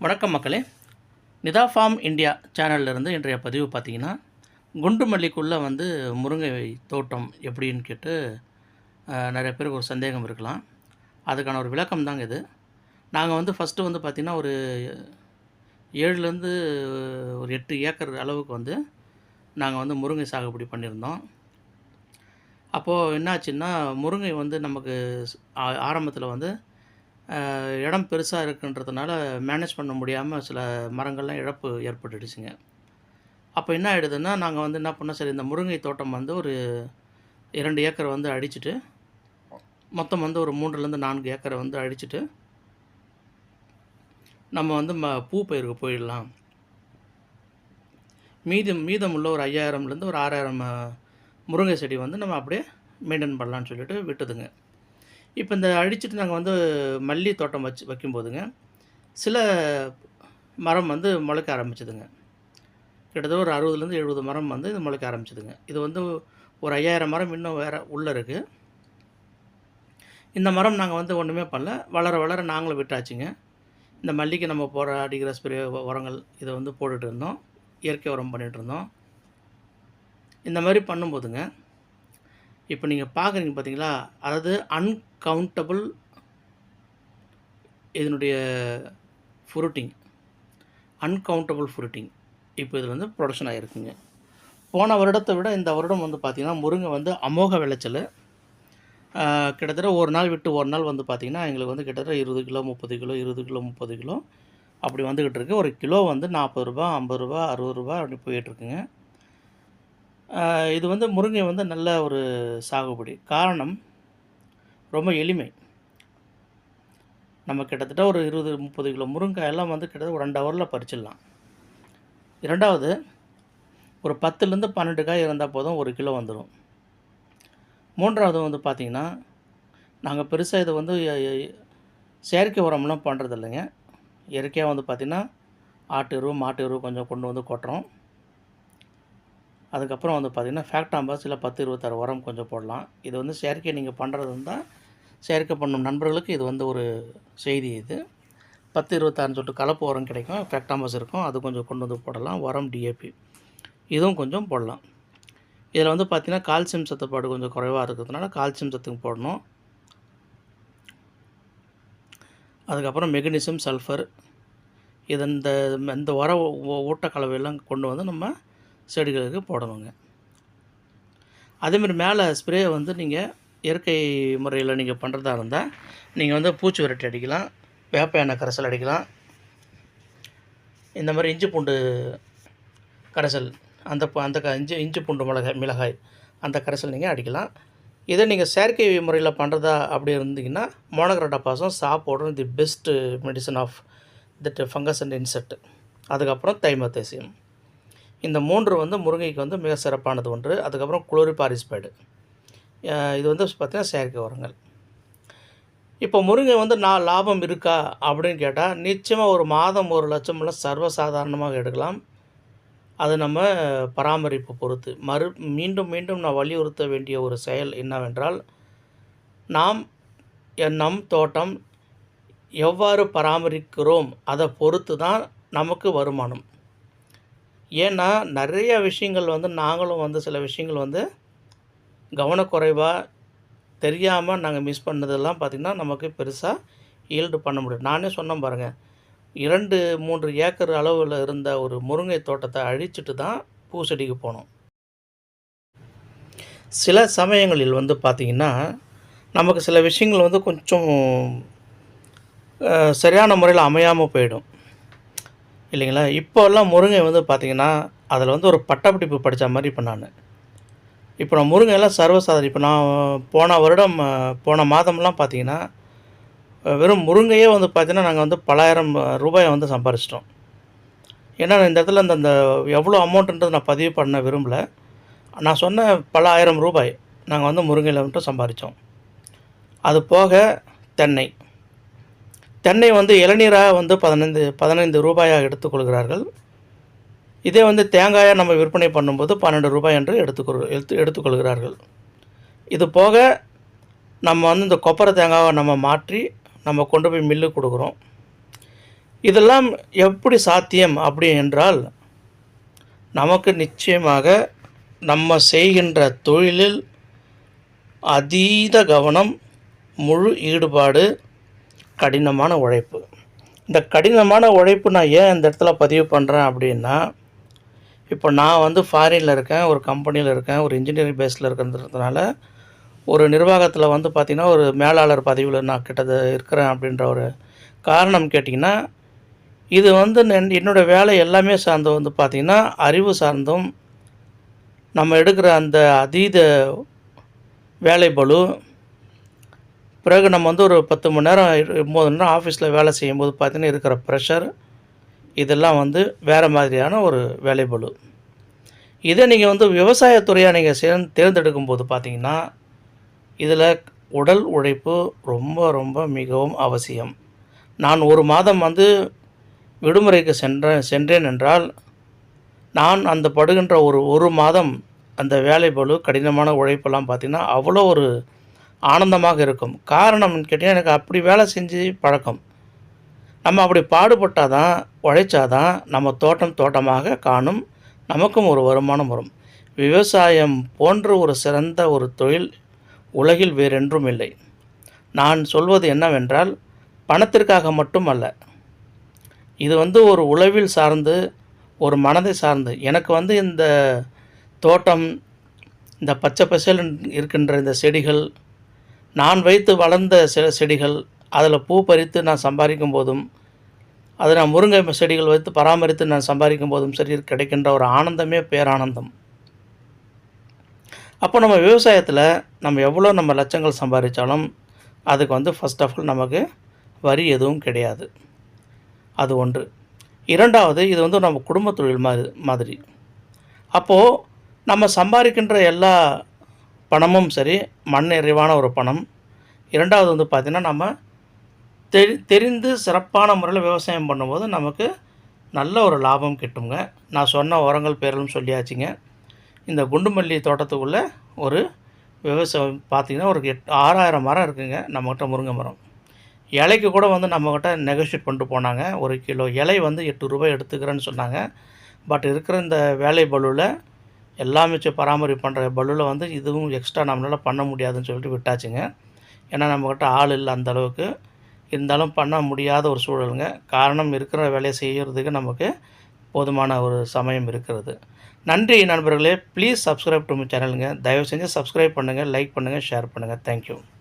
வணக்கம் மக்களே. Nita form India சேனல்லேருந்து இன்றைய பதிவு பார்த்திங்கன்னா, குண்டு மல்லிக்குள்ளே முருங்கை தோட்டம் எப்படின்னு கேட்டு நிறைய பேருக்கு ஒரு சந்தேகம் இருக்கலாம். அதுக்கான ஒரு விளக்கம் தாங்க இது. நாங்கள் ஃபஸ்ட்டு பார்த்திங்கன்னா ஒரு 7லேருந்து ஒரு 8 ஏக்கர் அளவுக்கு நாங்கள் முருங்கை சாகுபடி பண்ணியிருந்தோம். அப்போது என்னாச்சுன்னா, முருங்கை நமக்கு ஆரம்பத்தில் இடம் பெருசாக இருக்குன்றதுனால மேனேஜ் பண்ண முடியாமல் சில மரங்கள்லாம் இழப்பு ஏற்பட்டுடுச்சுங்க. அப்போ என்ன ஆகிடுதுன்னா, நாங்கள் என்ன பண்ணோம், சரி இந்த முருங்கை தோட்டம் ஒரு 2 ஏக்கர் அடிச்சுட்டு, மொத்தம் ஒரு 3லேருந்து 4 ஏக்கரை அடிச்சுட்டு, நம்ம பூ பயிருக்கு போயிடலாம். மீதமுள்ள ஒரு 5000லேருந்து ஒரு 6000 முருங்கை செடி நம்ம அப்படியே மெயின்டைன் பண்ணலான்னு சொல்லிட்டு விட்டுதுங்க. இப்போ இந்த அடிச்சுட்டு நாங்கள் மல்லி தோட்டம் வைக்கும்போதுங்க, சில மரம் முளைக்க ஆரம்பிச்சுதுங்க. கிட்டத்தட்ட ஒரு 60லேருந்து 70 மரம் இது முளைக்க ஆரம்பிச்சுதுங்க. இது ஒரு 5000 மரம் இன்னும் வேறு உள்ளே இருக்குது. இந்த மரம் நாங்கள் ஒன்றுமே பண்ணல, வளர வளர நாங்களும் விட்டாச்சுங்க. இந்த மல்லிக்கு நம்ம அடிக்கிற ஸ்ப்ரே உரங்கள் இதை போட்டுட்டு இருந்தோம், இயற்கை உரம் பண்ணிகிட்டு இருந்தோம். இந்த மாதிரி பண்ணும்போதுங்க, இப்போ நீங்கள் பார்க்குறீங்க பார்த்தீங்களா, அதாவது அன்கவுண்டபிள் இதனுடைய ஃப்ரூட்டிங், இப்போ இதில் ப்ரொடக்ஷன் ஆகிருக்குங்க. போன வருடத்தை விட இந்த வருடம் பார்த்திங்கன்னா, முருங்கை அமோக விளைச்சல். கிட்டத்தட்ட ஒரு நாள் விட்டு ஒரு நாள் பார்த்திங்கன்னா, எங்களுக்கு கிட்டத்தட்ட 20 கிலோ 30 கிலோ 20 கிலோ 30 கிலோ அப்படி வந்துக்கிட்டு இருக்குது. ஒரு கிலோ 40 ரூபா 50 ரூபா 60 ரூபா அப்படி போயிட்டுருக்குங்க. இது முருங்கை நல்ல ஒரு சாகுபடி. காரணம் ரொம்ப எளிமை. நம்ம கிட்டத்தட்ட ஒரு 20-30 கிலோ முருங்காயெல்லாம் கிட்டத்தட்ட ஒரு 2 ஹவரில் பறிச்சிடலாம். இரண்டாவது, ஒரு 10லேருந்து 12 காய் இருந்தால் போதும், 1 கிலோ வந்துடும். மூன்றாவது பார்த்திங்கன்னா, நாங்கள் பெருசாக இதை செயற்கை உரம்லாம் பண்ணுறது இல்லைங்க. இயற்கையாக பார்த்திங்கன்னா, ஆட்டு எருவு மாட்டு எருவு கொஞ்சம் கொண்டு கொட்டுறோம். அதுக்கப்புறம் பார்த்திங்கன்னா, ஃபேக்டாம்பாஸ் இல்லை 10-26 உரம் கொஞ்சம் போடலாம். இது செயற்கை நீங்கள் பண்ணுறது இருந்தால், செயற்கை பண்ணும் நண்பர்களுக்கு இது ஒரு செய்தி. இது 10-26 சொல்லிட்டு கலப்பு உரம் கிடைக்கும், ஃபேக்டாம்பாஸ் இருக்கும், அது கொஞ்சம் கொண்டு போடலாம். உரம் டிஏபி இதுவும் கொஞ்சம் போடலாம். இதில் பார்த்திங்கன்னா, கால்சியம் சத்துப்பாடு கொஞ்சம் குறைவாக இருக்கிறதுனால கால்சியம் சத்துக்கு போடணும். அதுக்கப்புறம் மெக்னீசியம் சல்ஃபர் இது இந்த உர ஊட்டக்கலவையெல்லாம் கொண்டு நம்ம செடிகளுக்கு போடணுங்க. அதேமாதிரி மேலே ஸ்ப்ரே நீங்கள் இயற்கை முறையில் நீங்கள் பண்ணுறதா இருந்தால், நீங்கள் பூச்சி விரட்டி அடிக்கலாம், வேப்ப எண்ணெய் கரைசல் அடிக்கலாம். இந்த மாதிரி இஞ்சி பூண்டு கரைசல், அந்த இஞ்சி பூண்டு மிளகாய் அந்த கரைசல் நீங்கள் அடிக்கலாம். இதே நீங்கள் செயற்கை முறையில் பண்ணுறதா அப்படி இருந்தீங்கன்னா, மோனோக்ரோட்டோபாஸும் சாப்போடும் the best medicine of that fungus and insect. அதுக்கப்புறம் தைமோத்தேசியம். இந்த 3 முருங்கைக்கு மிக சிறப்பானது ஒன்று. அதுக்கப்புறம் குளோரிபாரிஸ்பைடு. இது பார்த்திங்கன்னா செயற்கை உரங்கள். இப்போ முருங்கை லாபம் இருக்கா அப்படின்னு கேட்டால், நிச்சயமாக ஒரு மாதம் 1 லட்சம்லாம் சர்வசாதாரணமாக எடுக்கலாம். அது நம்ம பராமரிப்பு பொறுத்து. மீண்டும் மீண்டும் நான் வலியுறுத்த வேண்டிய ஒரு செயல் என்னவென்றால், நம் தோட்டம் எவ்வாறு பராமரிக்கிறோம் அதை பொறுத்து தான் நமக்கு வருமானம். ஏன்னா நிறைய விஷயங்கள் நாங்களும் சில விஷயங்கள் கவனக்குறைவாக தெரியாமல் நாங்கள் மிஸ் பண்ணதெல்லாம் பார்த்திங்கன்னா, நமக்கு பெருசாக ஈல்டு பண்ண முடியும். நானே சொன்னேன் பாருங்கள், 2-3 ஏக்கர் அளவில் இருந்த ஒரு முருங்கை தோட்டத்தை அழிச்சிட்டு தான் பூச்செடிக்கு போனோம். சில சமயங்களில் பார்த்திங்கன்னா, நமக்கு சில விஷயங்கள் கொஞ்சம் சரியான முறையில் அமையாமல் போயிடும் இல்லைங்களா. இப்போல்லாம் முருங்கை பார்த்திங்கன்னா, அதில் ஒரு பட்டப்படிப்பு படித்த மாதிரி இப்போ நான் முருங்கையெல்லாம் சர்வசாதாரணம். இப்போ நான் போன மாதம்லாம் பார்த்திங்கன்னா, வெறும் முருங்கையே பார்த்திங்கன்னா, நாங்கள் பல்லாயிரம் ரூபாயை சம்பாரிச்சிட்டோம். ஏன்னா இந்த இடத்துல அந்த எவ்வளோ அமௌண்ட்டுன்றது நான் பதிவு பண்ண விரும்பலை. நான் சொன்ன பல ஆயிரம் ரூபாய் நாங்கள் முருங்கையில் மட்டும் சம்பாரித்தோம். அது போக தென்னை இளநீராக 15 ரூபாயாக எடுத்துக்கொள்கிறார்கள். இதே தேங்காயாக நம்ம விற்பனை பண்ணும்போது 12 ரூபாய் என்று எடுத்துக்கொள்கிறார்கள். இது போக நம்ம இந்த கொப்பரை தேங்காவை நம்ம மாற்றி நம்ம கொண்டு போய் மில்லுக்கு கொடுக்குறோம். இதெல்லாம் எப்படி சாத்தியம் அப்படி என்றால், நமக்கு நிச்சயமாக நம்ம செய்கின்ற தொழிலில் அதீத கவனம், முழு ஈடுபாடு, கடினமான உழைப்பு. இந்த கடினமான உழைப்பு நான் ஏன் இந்த இடத்துல பதிவு பண்ணுறேன் அப்படின்னா, இப்போ நான் வந்து ஃபாரினில் இருக்கேன், ஒரு கம்பெனியில் இருக்கேன், ஒரு இன்ஜினியரிங் பேஸில் இருக்கிறதுனால, ஒரு நிர்வாகத்தில் வந்து பார்த்திங்கன்னா, ஒரு மேலாளர் பதவியில் நான் இருக்கிறேன் அப்படின்ற ஒரு காரணம் கேட்டிங்கன்னா, இது வந்து என்னோடய வேலை எல்லாமே சார்ந்து வந்து பார்த்திங்கன்னா, அறிவு சார்ந்தும், நம்ம எடுக்கிற அந்த அதீத வேலை பளு, பிறகு நம்ம வந்து ஒரு 10 மணி நேரம் 9 மணி நேரம் ஆஃபீஸில் வேலை செய்யும்போது பார்த்திங்கன்னா இருக்கிற ப்ரெஷர், இதெல்லாம் வந்து வேறு மாதிரியான ஒரு வேலை பளு. இதை நீங்கள் வந்து விவசாயத்துறையாக நீங்கள் தேர்ந்தெடுக்கும்போது பார்த்திங்கன்னா, இதில் உடல் உழைப்பு ரொம்ப ரொம்ப மிகவும் அவசியம். நான் ஒரு மாதம் வந்து விடுமுறைக்கு சென்றேன் என்றால், நான் அந்த படுகின்ற ஒரு மாதம் அந்த வேலை பளு, கடினமான உழைப்பெல்லாம் பார்த்திங்கன்னா அவ்வளோ ஒரு ஆனந்தமாக இருக்கும். காரணம்னு கேட்டிங்கன்னா, எனக்கு அப்படி வேலை செஞ்சு பழக்கம். நம்ம அப்படி பாடுபட்டால் தான், உழைச்சா தான் நம்ம தோட்டமாக காணும், நமக்கும் ஒரு வருமானம் வரும். விவசாயம் போன்ற ஒரு சிறந்த ஒரு தொழில் உலகில் வேறென்றும் இல்லை. நான் சொல்வது என்னவென்றால், பணத்திற்காக மட்டும் அல்ல. இது வந்து ஒரு உளவில் சார்ந்து, ஒரு மனதை சார்ந்து. எனக்கு வந்து இந்த தோட்டம், இந்த பச்சை பசேல்னு இருக்கின்ற இந்த செடிகள், நான் வைத்து வளர்ந்த சில செடிகள், அதில் பூ பறித்து நான் சம்பாதிக்கும் போதும், அதை நான் முருங்கை செடிகள் வைத்து பராமரித்து நான் சம்பாதிக்கும் போதும் சரி, கிடைக்கின்ற ஒரு ஆனந்தமே பேரானந்தம். அப்போ நம்ம விவசாயத்தில் நம்ம எவ்வளோ நம்ம லட்சங்கள் சம்பாதிச்சாலும், அதுக்கு வந்து ஃபர்ஸ்ட் ஆஃப் ஆல் நமக்கு வரி எதுவும் கிடையாது. அது ஒன்று. 2வது, இது வந்து நம்ம குடும்ப தொழில் மாதிரி. அப்போது நம்ம சம்பாதிக்கின்ற எல்லா பணமும் சரி, மண் நிறைவான ஒரு பணம். 2வது வந்து பார்த்திங்கன்னா, நம்ம தெரிந்து சிறப்பான முறையில் விவசாயம் பண்ணும்போது நமக்கு நல்ல ஒரு லாபம் கிட்டுங்க. நான் சொன்ன உரங்கள் பேரெல்லாம் சொல்லியாச்சுங்க. இந்த குண்டுமல்லி தோட்டத்துக்குள்ளே ஒரு விவசாயம் பார்த்திங்கன்னா, ஒரு 6000 மரம் இருக்குதுங்க நம்மக்கிட்ட, முருங்கை மரம். இலைக்கு கூட வந்து நம்மக்கிட்ட நெகோஷியேட் பண்ணிட்டு போனாங்க. 1 கிலோ இலை வந்து ₹8 எடுத்துக்கிறேன்னு சொன்னாங்க. பட் இருக்கிற இந்த வேலை பளுவில், எல்லாம் மிச்சம் பராமரிப்பு பண்ணுற பளுவில் வந்து இதுவும் எக்ஸ்ட்ரா நம்மளால் பண்ண முடியாதுன்னு சொல்லிட்டு விட்டாச்சுங்க. ஏன்னா நம்மக்கிட்ட ஆள் இல்லை அந்தளவுக்கு. இருந்தாலும் பண்ண முடியாத ஒரு சூழலுங்க. காரணம், இருக்கிற வேலையை செய்கிறதுக்கு நமக்கு போதுமான ஒரு சமயம் இருக்கிறது. நன்றி நண்பர்களே. ப்ளீஸ் சப்ஸ்கிரைப் டு மை சேனலுங்க. தயவு செஞ்சு சப்ஸ்கிரைப் பண்ணுங்கள், லைக் பண்ணுங்கள், ஷேர் பண்ணுங்கள். தேங்க்யூ.